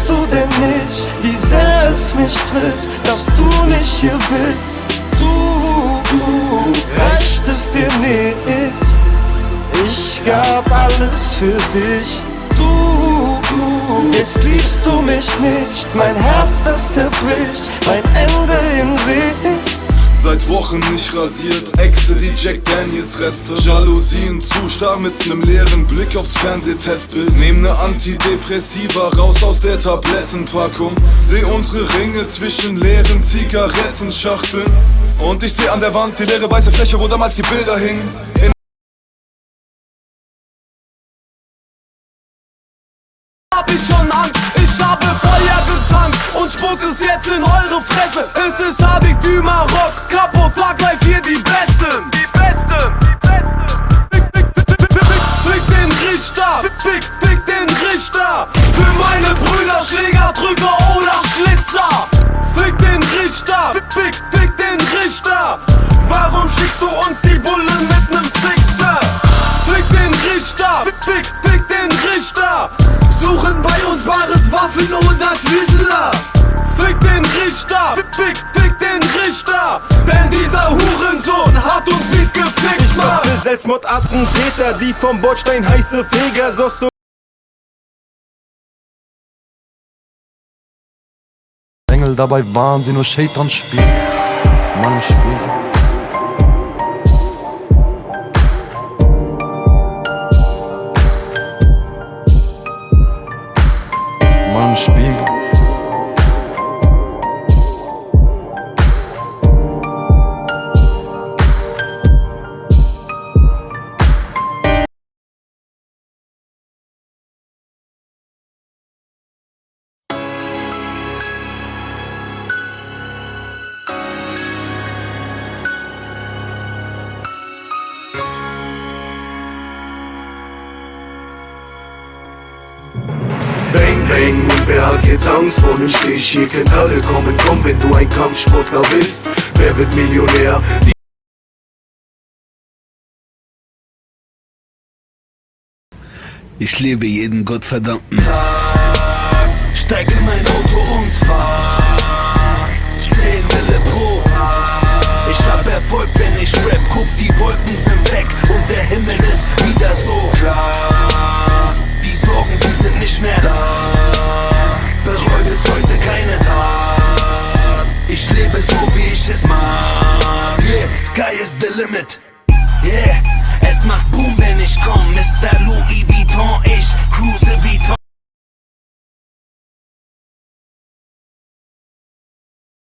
Weißt du denn nicht, wie sehr es mich trifft, dass du nicht hier bist? Du reicht es dir nicht. Ich gab alles für dich. Du, jetzt liebst du mich nicht. Mein Herz, das zerbricht, mein Ende in Sicht. Seit Wochen nicht rasiert, Exe die Jack Daniels Reste, Jalousien zu starr mit nem leeren Blick aufs Fernsehtestbild. Nehm ne Antidepressiva raus aus der Tablettenpackung, seh unsere Ringe zwischen leeren Zigarettenschachteln. Und ich seh an der Wand die leere weiße Fläche, wo damals die Bilder hingen. Hab ich schon Angst, ich habe Feuer getankt und spuck es jetzt in eure Fresse. Es ist Hadik du Maroc, Capo, Tag Life hier die Besten. Die Besten, die Besten. Fick den Richter, fick den Richter. Für meine Brüder, Schläger, Drücker oder Schlitzer. Fick den Richter, fick den Richter. Warum schickst du uns die Bullen mit nem Sixer? Fick den Richter, fick den Richter. Suchen bei uns wahres Waffen oder Twizzler. Fick den Richter, fick den Richter. Denn dieser Hurensohn hat uns mies gefickt. Ich machte Selbstmordattentäter, die vom Bordstein heiße Feger, so Engel, dabei waren sie nur Shaitan spielen. Mann im Spiegel. Mann im Spiegel. Bang, bang, und wer hat jetzt Angst vor dem Stich? Hier kennt alle kommen, komm, wenn du ein Kampfsportler bist. Wer wird Millionär? Ich lebe jeden gottverdammten Tag, steig in mein Auto und fahr 10 Mille pro Tag. Ich hab Erfolg, wenn ich rap, guck, die Wolken sind weg und der Himmel ist wieder so klar. Die Sorgen, sie sind nicht mehr da, bereu bis heute keine Tat. Ich lebe so, wie ich es mag, yeah, sky is the limit.